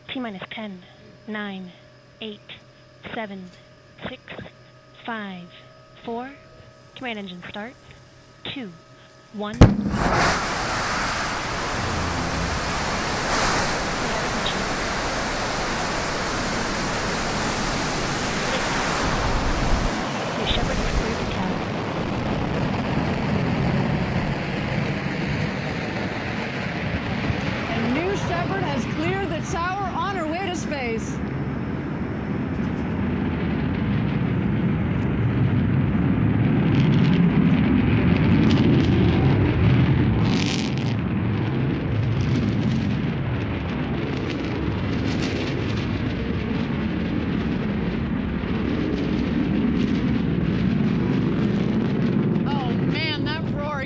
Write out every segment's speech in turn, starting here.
T minus 10, 9, 8, 7, 6, 5, 4. Command engine start. 2, 1. Shepard has cleared the tower. And New Shepard has cleared the tower on her way to space.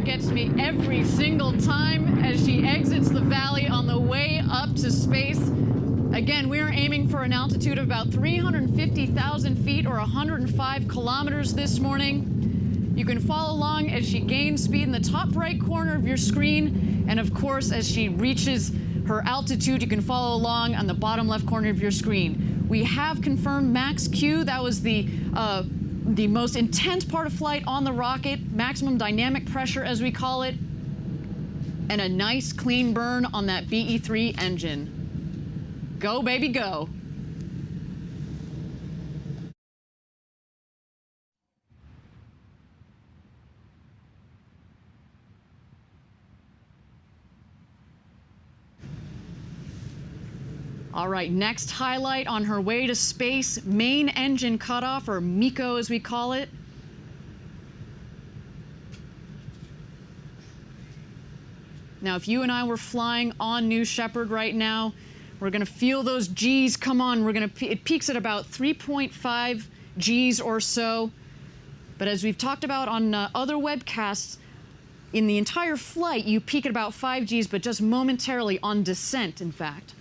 Gets me every single time as she exits the valley on the way up to space. Again, we are aiming for an altitude of about 350,000 feet or 105 kilometers this morning. You can follow along as she gains speed in the top right corner of your screen. And of course, as she reaches her altitude, you can follow along on the bottom left corner of your screen. We have confirmed max Q. That was the most intense part of flight on the rocket, maximum dynamic pressure as we call it, and a nice clean burn on that BE-3 engine. Go, baby, go. All right, next highlight on her way to space, main engine cutoff, or MECO as we call it. Now, if you and I were flying on New Shepard right now, we're gonna feel those G's come on. It peaks at about 3.5 G's or so. But as we've talked about on other webcasts, in the entire flight, you peak at about 5 G's, but just momentarily on descent, in fact.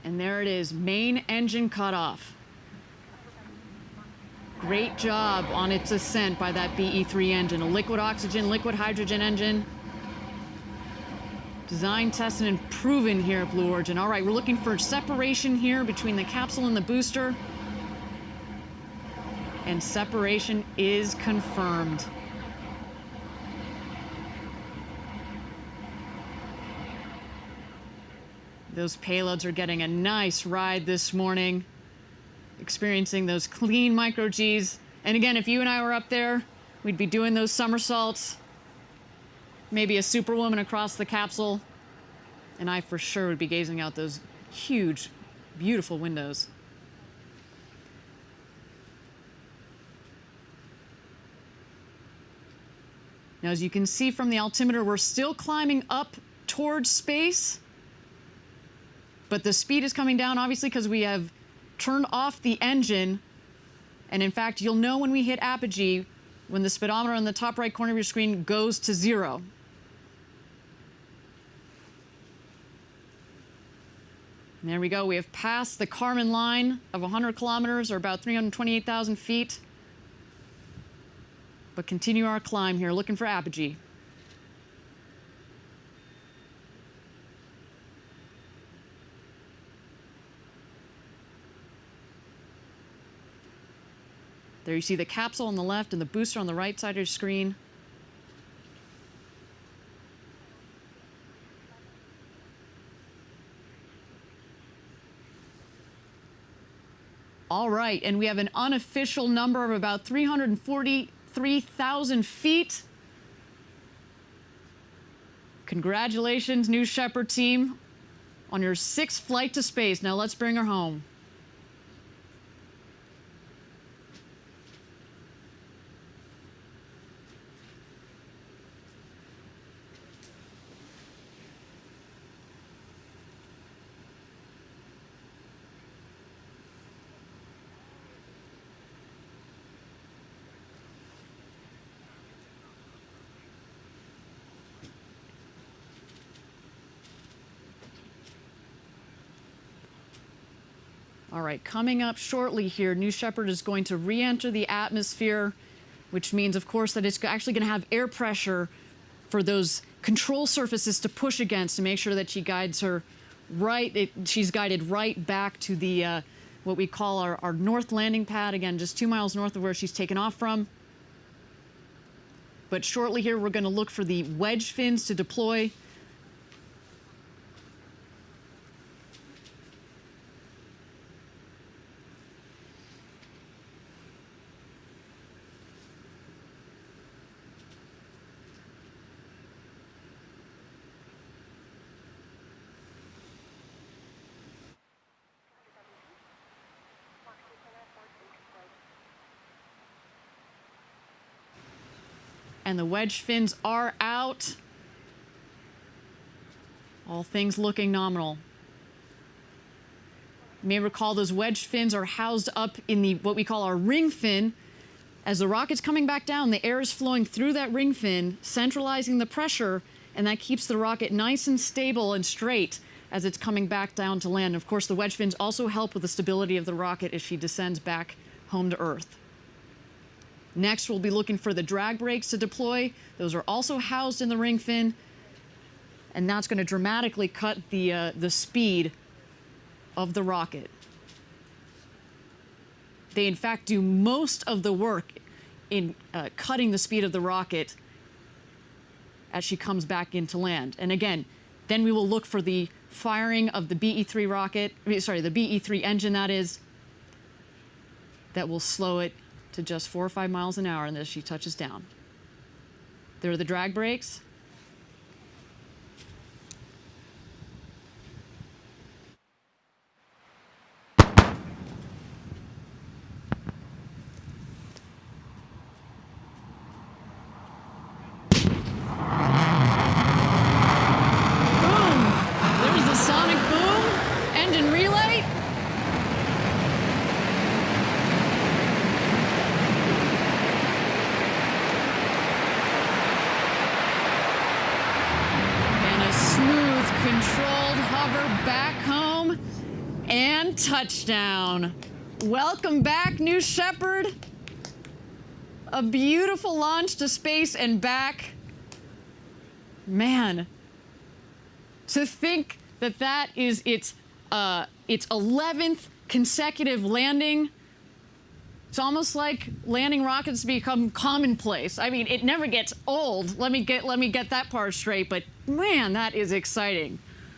And there it is, main engine cutoff. Great job on its ascent by that BE-3 engine, a liquid oxygen, liquid hydrogen engine. Designed, tested, and proven here at Blue Origin. All right, we're looking for separation here between the capsule and the booster. And separation is confirmed. Those payloads are getting a nice ride this morning, experiencing those clean micro-Gs. And again, if you and I were up there, we'd be doing those somersaults, maybe a superwoman across the capsule, and I for sure would be gazing out those huge, beautiful windows. Now, as you can see from the altimeter, we're still climbing up towards space. But the speed is coming down, obviously, because we have turned off the engine. And in fact, you'll know when we hit apogee, when the speedometer on the top right corner of your screen goes to 0. And there we go. We have passed the Kármán line of 100 kilometers, or about 328,000 feet. But continue our climb here, looking for apogee. There you see the capsule on the left and the booster on the right side of your screen. All right, and we have an unofficial number of about 343,000 feet. Congratulations, New Shepard team, on your 6th flight to space. Now let's bring her home. All right, coming up shortly here, New Shepard is going to re-enter the atmosphere, which means, of course, that it's actually going to have air pressure for those control surfaces to push against to make sure that she guides her right. She's guided right back to the what we call our north landing pad, again, just 2 miles north of where she's taken off from. But shortly here, we're going to look for the wedge fins to deploy. And the wedge fins are out. All things looking nominal. You may recall those wedge fins are housed up in the what we call our ring fin. As the rocket's coming back down, the air is flowing through that ring fin, centralizing the pressure, and that keeps the rocket nice and stable and straight as it's coming back down to land. Of course, the wedge fins also help with the stability of the rocket as she descends back home to Earth. Next, we'll be looking for the drag brakes to deploy. Those are also housed in the ring fin, and that's going to dramatically cut the speed of the rocket. They, in fact, do most of the work in cutting the speed of the rocket as she comes back into land. And again, then we will look for the firing of the BE-3 rocket, sorry, the BE-3 engine, that is, that will slow it to just 4 or 5 miles an hour, and as she touches down. There are the drag brakes. Controlled hover back home and touchdown. Welcome back, New Shepard. A beautiful launch to space and back. Man, to think that that is its 11th consecutive landing. It's almost like landing rockets become commonplace. I mean, it never gets old. Let me get that part straight, but man, that is exciting.